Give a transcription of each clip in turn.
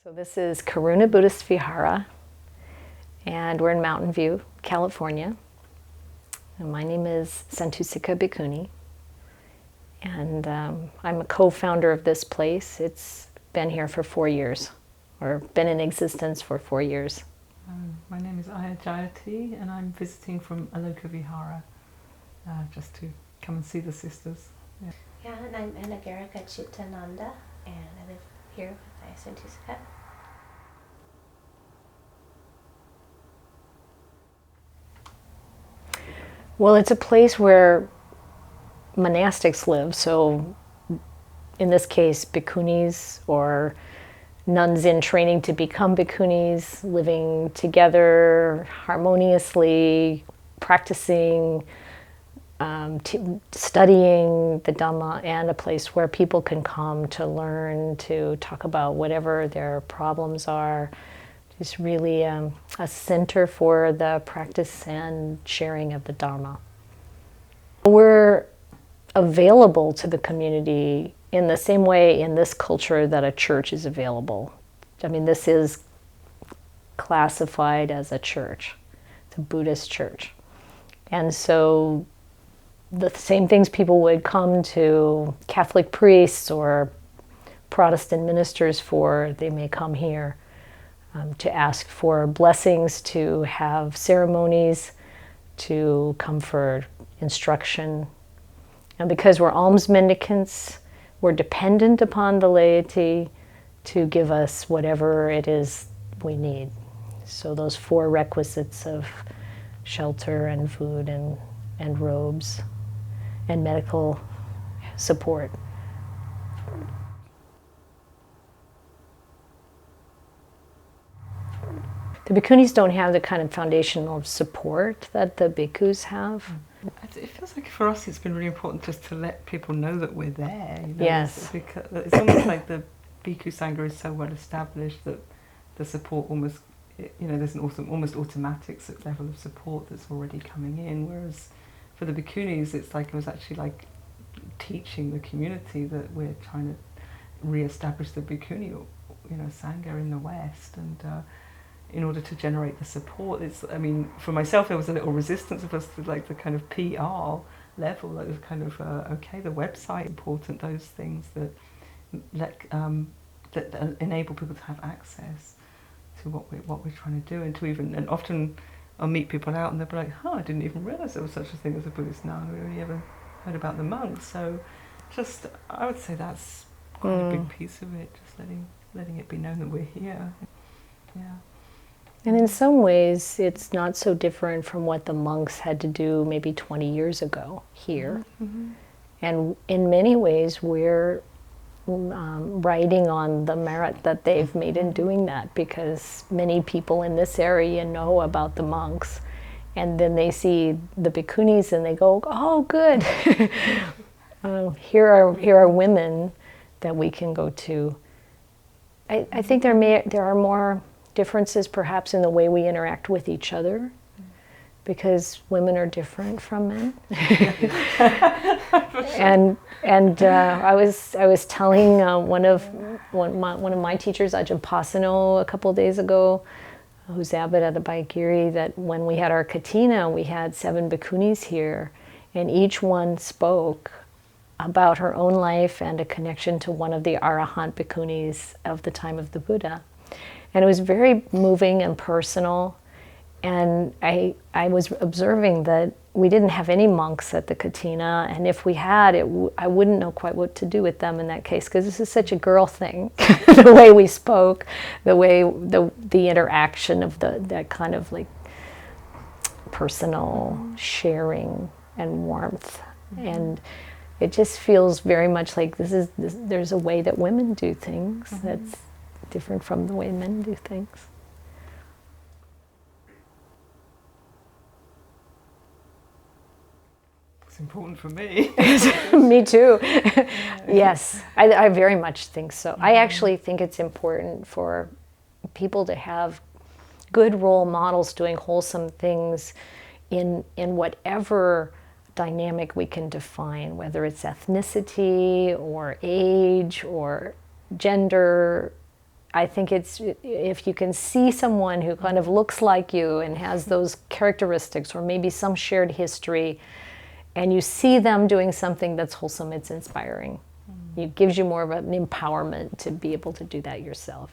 So this is Karuna Buddhist Vihara, and we're in Mountain View, California. And my name is Santussika Bhikkhuni, and I'm a co-founder of this place. It's been here for 4 years, or been in existence for 4 years. My name is Ayya Jayati, and I'm visiting from Anagarika Vihara, just to come and see the sisters. Yeah, and I'm Anagarika Cittananda, and I live here with Ayya Santissika. Well, it's a place where monastics live, so in this case, bhikkhunis or nuns in training to become bhikkhunis, living together harmoniously, practicing, studying the Dhamma, and a place where people can come to learn, to talk about whatever their problems are. It's really a center for the practice and sharing of the Dharma. We're available to the community in the same way in this culture that a church is available. I mean, this is classified as a church. It's a Buddhist church. And so the same things people would come to Catholic priests or Protestant ministers for, they may come here. To ask for blessings, to have ceremonies, to come for instruction. And because we're alms mendicants, we're dependent upon the laity to give us whatever it is we need. So those 4 requisites of shelter and food and robes and medical support. The bhikkhunis don't have the kind of foundational support that the bhikkhus have. It feels like for us it's been really important just to let people know that we're there. You know? Yes. It's almost like the Bhikkhu Sangha is so well established that the support almost, there's an almost automatic level of support that's already coming in, whereas for the bhikkhunis it was actually like teaching the community that we're trying to re-establish the bhikkhuni, Sangha in the West, and in order to generate the support. For myself there was a little resistance of us to like the kind of PR level, that was kind of okay, the website important, those things that that enable people to have access to what we're trying to do, and often I'll meet people out and they'll be like, I didn't even realise there was such a thing as a Buddhist nun, we only ever heard about the monks. So just, I would say that's quite a big piece of it, just letting it be known that we're here. Yeah. And in some ways, it's not so different from what the monks had to do maybe 20 years ago here. Mm-hmm. And in many ways, we're riding on the merit that they've made in doing that, because many people in this area know about the monks, and then they see the bhikkhunis and they go, oh, good. Here are women that we can go to. I think there are more differences perhaps in the way we interact with each other, because women are different from men. and I was telling one of my teachers, Ajahn Pasano, a couple of days ago, who's abbot at Abhayagiri, that when we had our katina, we had 7 bhikkhunis here, and each one spoke about her own life and a connection to one of the Arahant bhikkhunis of the time of the Buddha. And it was very moving and personal. And I was observing that we didn't have any monks at the katina, and if we had, I wouldn't know quite what to do with them in that case, because this is such a girl thing. The way we spoke, the way the interaction of that kind of like personal sharing and warmth. Mm-hmm. And it just feels very much like there's a way that women do things that's different from the way men do things. It's important for me. Me too. Yes, I very much think so. I actually think it's important for people to have good role models doing wholesome things in whatever dynamic we can define, whether it's ethnicity or age or gender. I think it's, if you can see someone who kind of looks like you and has those characteristics, or maybe some shared history, and you see them doing something that's wholesome, it's inspiring. It gives you more of an empowerment to be able to do that yourself.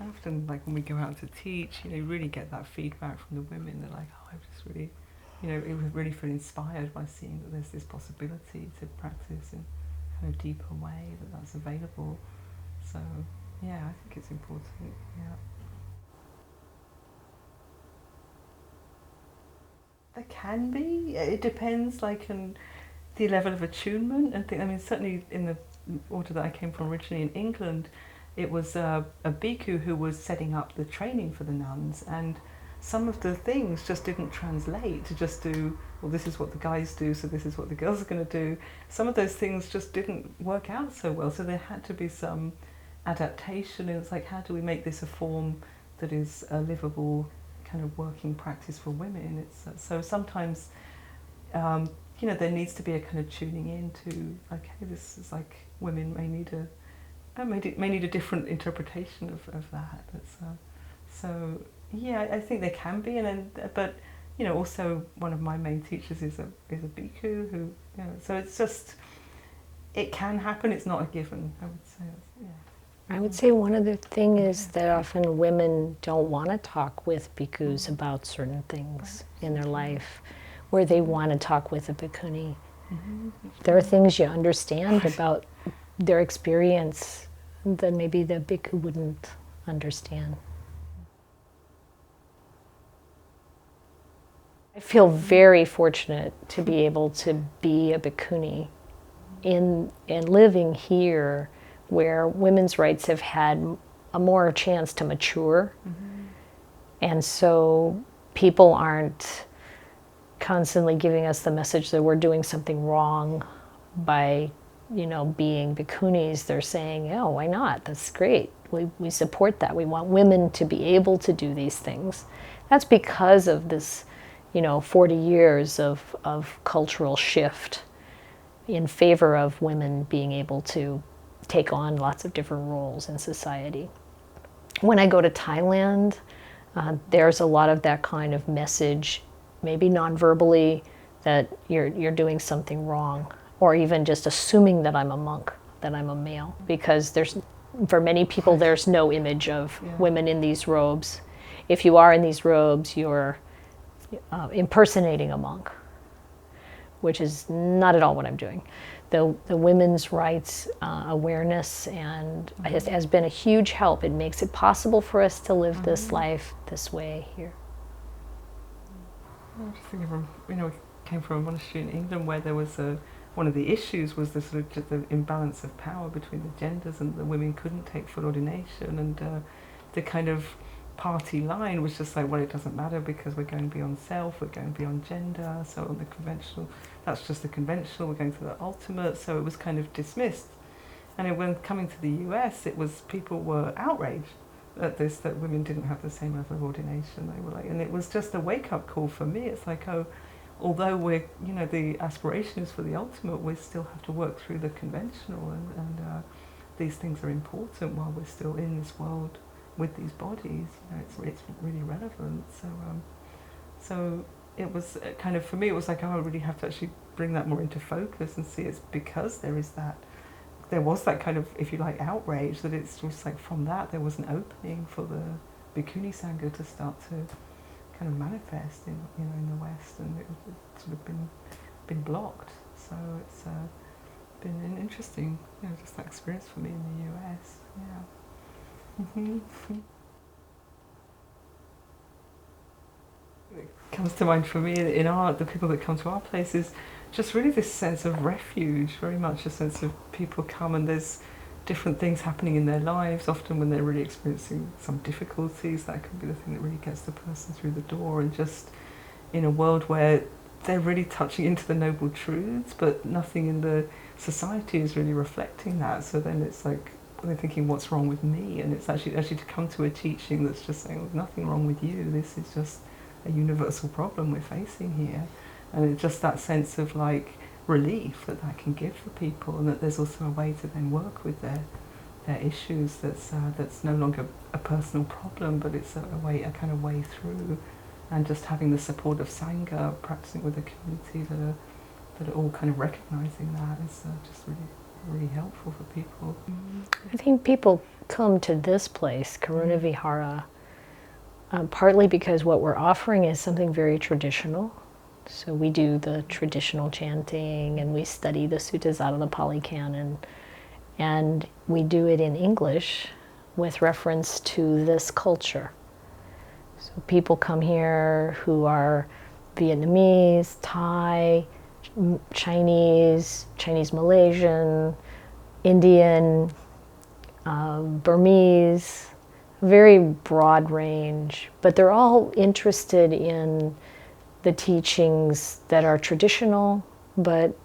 Often, like when we go out to teach, you really get that feedback from the women. They're like, oh, I just really, it would really feel inspired by seeing that there's this possibility to practice in a kind of deeper way, that's available. So, yeah, I think it's important, yeah. There can be. It depends, like, on the level of attunement and things. I mean, certainly in the order that I came from originally in England, it was a bhikkhu who was setting up the training for the nuns, and some of the things just didn't translate to just do, well, this is what the guys do, so this is what the girls are going to do. Some of those things just didn't work out so well, so there had to be some adaptation. It was like, how do we make this a form that is a livable kind of working practice for women? It's so sometimes there needs to be a kind of tuning in to, like, hey, this is like, women may need a different interpretation of that. So yeah, I think there can be, but also one of my main teachers is a bhikkhu who, so it's just, it can happen. It's not a given, I would say. Yeah. I would say one other thing is that often women don't want to talk with bhikkhus about certain things in their life, where they want to talk with a bhikkhuni. There are things you understand about their experience that maybe the bhikkhu wouldn't understand. I feel very fortunate to be able to be a bhikkhuni and living here, where women's rights have had a more chance to mature. And so people aren't constantly giving us the message that we're doing something wrong by, being bhikkhunis. They're saying, oh, why not? That's great. We support that. We want women to be able to do these things. That's because of this, 40 years of cultural shift in favor of women being able to take on lots of different roles in society. When I go to Thailand, there's a lot of that kind of message, maybe non-verbally, that you're doing something wrong, or even just assuming that I'm a monk, that I'm a male, because for many people there's no image of women in these robes. If you are in these robes, you're impersonating a monk, which is not at all what I'm doing. The women's rights awareness has been a huge help. It makes it possible for us to live this life this way here. I'm just thinking from, we came from a monastery in England where there was one of the issues was the sort of just the imbalance of power between the genders, and the women couldn't take full ordination, and the kind of party line was just like, well, it doesn't matter because we're going beyond self, we're going beyond gender, so on the conventional, that's just the conventional, we're going to the ultimate, so it was kind of dismissed. And when coming to the US, people were outraged at this, that women didn't have the same level of ordination. They were like, and it was just a wake-up call for me. It's like, oh, although we're, the aspiration is for the ultimate, we still have to work through the conventional, and these things are important while we're still in this world with these bodies. It's really relevant. So it was kind of, for me, it was like, oh, I really have to actually bring that more into focus and see it's because there was that kind of, if you like, outrage, that it's just like from that there was an opening for the Bhikkhuni Sangha to start to kind of manifest in the West, and it's sort of been blocked. So it's been an interesting, just that experience for me in the US. Yeah. It comes to mind for me in art, the people that come to our place is just really this sense of refuge, very much a sense of people come and there's different things happening in their lives, often when they're really experiencing some difficulties. That could be the thing that really gets the person through the door, and just in a world where they're really touching into the noble truths, but nothing in the society is really reflecting that. So then it's like, they're thinking, what's wrong with me? And it's actually to come to a teaching that's just saying, there's nothing wrong with you, this is just a universal problem we're facing here. And it's just that sense of like relief that can give for people, and that there's also a way to then work with their their issues. That's no longer a personal problem, but it's a kind of way through, and just having the support of Sangha, practicing with a community that are all kind of recognizing that is just really helpful for people. I think people come to this place, Karuna Vihara, partly because what we're offering is something very traditional. So we do the traditional chanting and we study the suttas out of the Pali Canon, and we do it in English with reference to this culture. So people come here who are Vietnamese, Thai, Chinese Malaysian, Indian, Burmese, very broad range, but they're all interested in the teachings that are traditional, but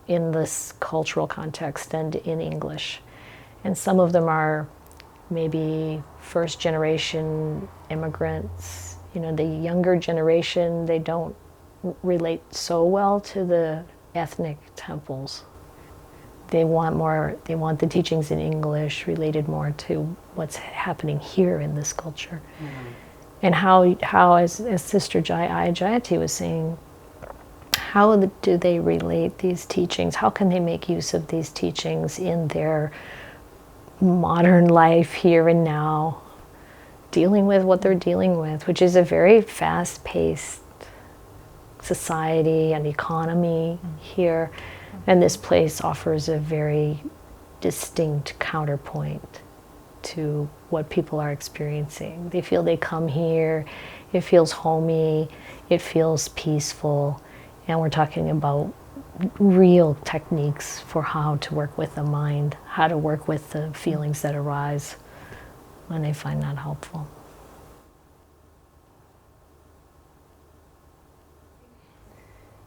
in this cultural context and in English. And some of them are maybe first generation immigrants. You know, the younger generation, they don't relate so well to the ethnic temples. They want the teachings in English related more to what's happening here in this culture. And how as Sister Ayya Jayati was saying, how do they relate these teachings? How can they make use of these teachings in their modern life here and now, dealing with what they're dealing with, which is a very fast-paced society and economy here. And this place offers a very distinct counterpoint to what people are experiencing. They feel they come here, it feels homey, it feels peaceful, and we're talking about real techniques for how to work with the mind, how to work with the feelings that arise, and they find that helpful.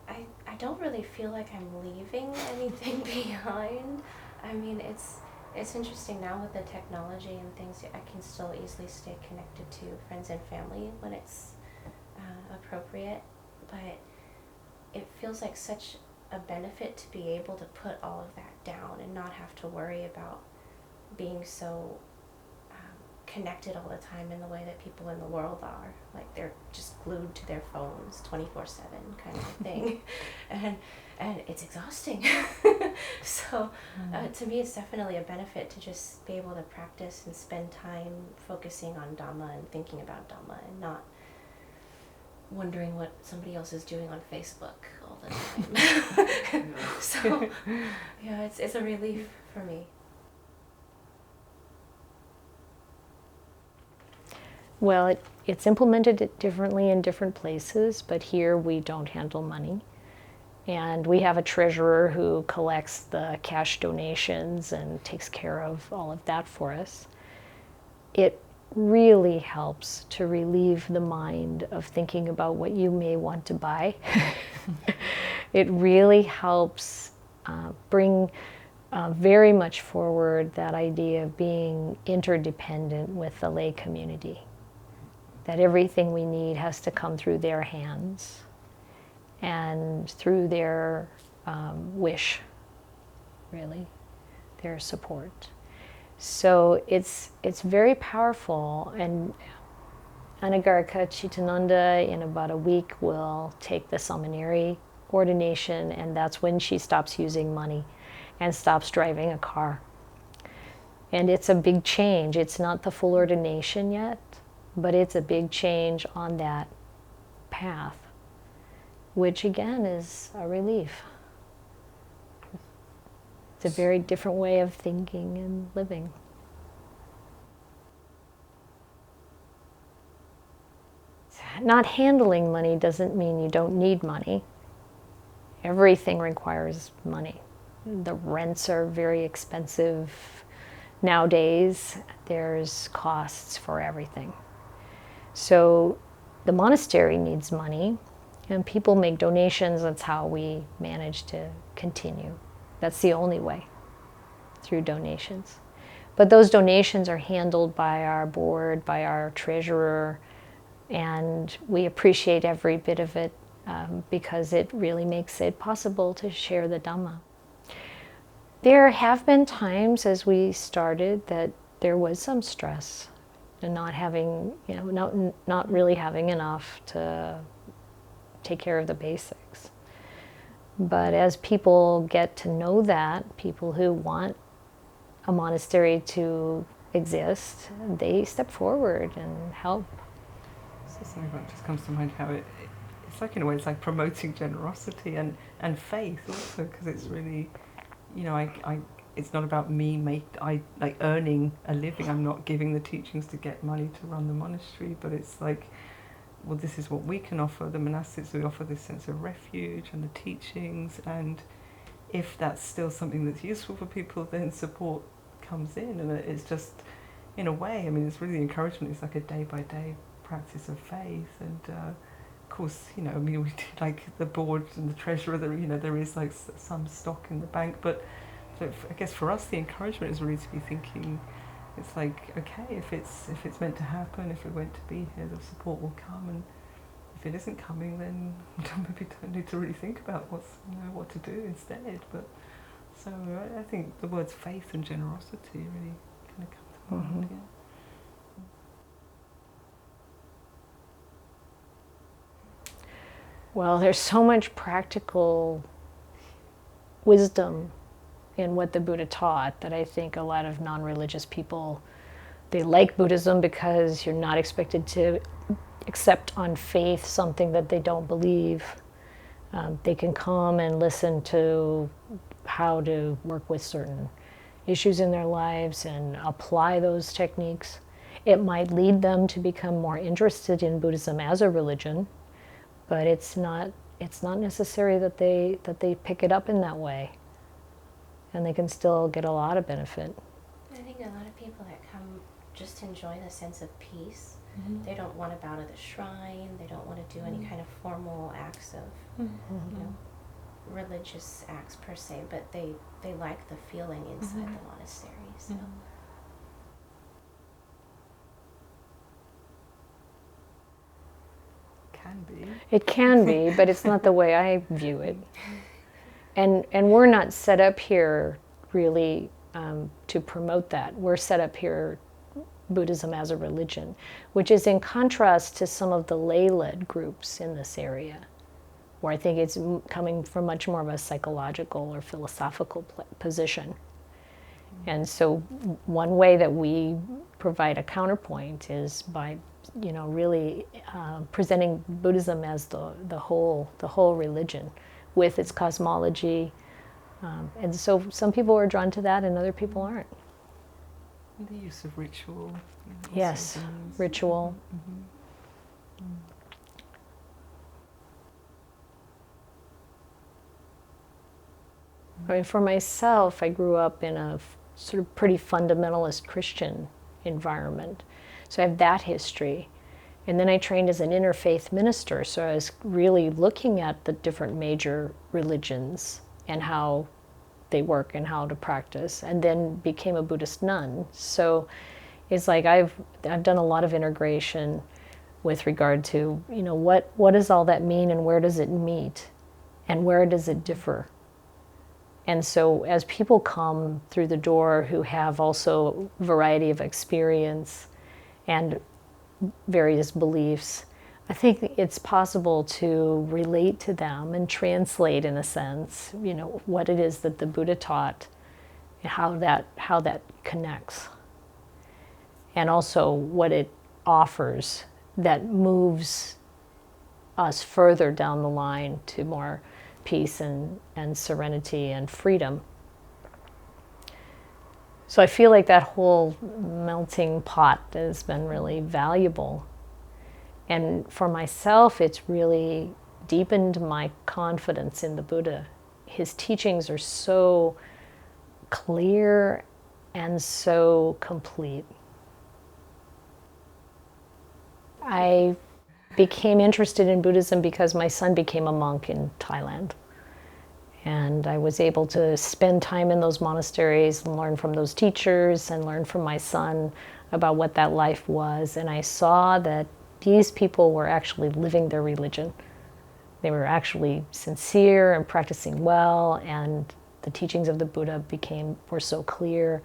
I don't really feel like I'm leaving anything behind. I mean, it's interesting now with the technology and things, I can still easily stay connected to friends and family when it's appropriate, but it feels like such a benefit to be able to put all of that down and not have to worry about being so connected all the time in the way that people in the world are. Like they're just glued to their phones 24/7 kind of thing. and it's exhausting. So to me it's definitely a benefit to just be able to practice and spend time focusing on Dhamma and thinking about Dhamma and not wondering what somebody else is doing on Facebook all the time. So yeah, it's a relief for me. Well, it's implemented differently in different places, but here we don't handle money. And we have a treasurer who collects the cash donations and takes care of all of that for us. It really helps to relieve the mind of thinking about what you may want to buy. It really helps bring very much forward that idea of being interdependent with the lay community. That everything we need has to come through their hands and through their wish, really, their support. So it's very powerful, and Anagarika Cittananda in about a week will take the seminary ordination, and that's when she stops using money and stops driving a car. And it's a big change. It's not the full ordination yet, but it's a big change on that path, which again is a relief. It's a very different way of thinking and living. Not handling money doesn't mean you don't need money. Everything requires money. The rents are very expensive nowadays. There's costs for everything. So the monastery needs money, and people make donations. That's how we manage to continue. That's the only way, through donations. But those donations are handled by our board, by our treasurer, and we appreciate every bit of it because it really makes it possible to share the Dhamma. There have been times as we started that there was some stress and not having, not really having enough to take care of the basics. But as people get to know that, people who want a monastery to exist, they step forward and help. So something that just comes to mind how it's like, in a way, it's like promoting generosity and faith also, because it's really, it's not about me earning a living. I'm not giving the teachings to get money to run the monastery, but it's like, well, this is what we can offer. The monastics, we offer this sense of refuge and the teachings, and if that's still something that's useful for people, then support comes in, and it's just, in a way, I mean, it's really encouragement. It's like a day-by-day practice of faith, and of course, we do, like the board and the treasurer, there is like some stock in the bank, but I guess for us the encouragement is really to be thinking, it's like, okay, if it's meant to happen, if we're meant to be here, the support will come, and if it isn't coming, then maybe don't need to really think about what to do instead. But so I think the words faith and generosity really kind of come to mind. Yeah. Well, there's so much practical wisdom in what the Buddha taught that I think a lot of non-religious people, they like Buddhism because you're not expected to accept on faith something that they don't believe. They can come and listen to how to work with certain issues in their lives and apply those techniques. It might lead them to become more interested in Buddhism as a religion, but it's not necessary that they pick it up in that way, and they can still get a lot of benefit. I think a lot of people that come just enjoy the sense of peace. They don't want to bow to the shrine. They don't want to do any kind of formal acts of, religious acts per se. But they like the feeling inside the monastery. So. Can be. It can be, but it's not the way I view it. And we're not set up here really to promote that. We're set up here, Buddhism as a religion, which is in contrast to some of the lay-led groups in this area, where I think it's coming from much more of a psychological or philosophical position. And so one way that we provide a counterpoint is by, really presenting Buddhism as the whole religion with its cosmology. And so some people are drawn to that and other people aren't. The use of ritual. Yes, ritual. I mean, for myself, I grew up in a sort of pretty fundamentalist Christian environment. So I have that history. And then I trained as an interfaith minister, so I was really looking at the different major religions and how they work and how to practice, and then became a Buddhist nun. So it's like I've done a lot of integration with regard to, what does all that mean and where does it meet and where does it differ? And so as people come through the door who have also a variety of experience and various beliefs, I think it's possible to relate to them and translate, in a sense, what it is that the Buddha taught and how that connects. And also what it offers that moves us further down the line to more peace and serenity and freedom. So I feel like that whole melting pot has been really valuable. And for myself, it's really deepened my confidence in the Buddha. His teachings are so clear and so complete. I became interested in Buddhism because my son became a monk in Thailand. And I was able to spend time in those monasteries and learn from those teachers and learn from my son about what that life was. And I saw that these people were actually living their religion. They were actually sincere and practicing well, and the teachings of the Buddha were so clear.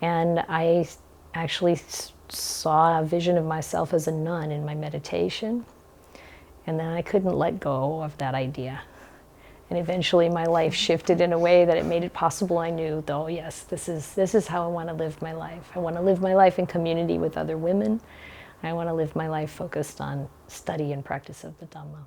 And I actually saw a vision of myself as a nun in my meditation. And then I couldn't let go of that idea. And eventually my life shifted in a way that it made it possible. I knew, though, yes, this is how I want to live my life. I want to live my life in community with other women. I want to live my life focused on study and practice of the Dhamma.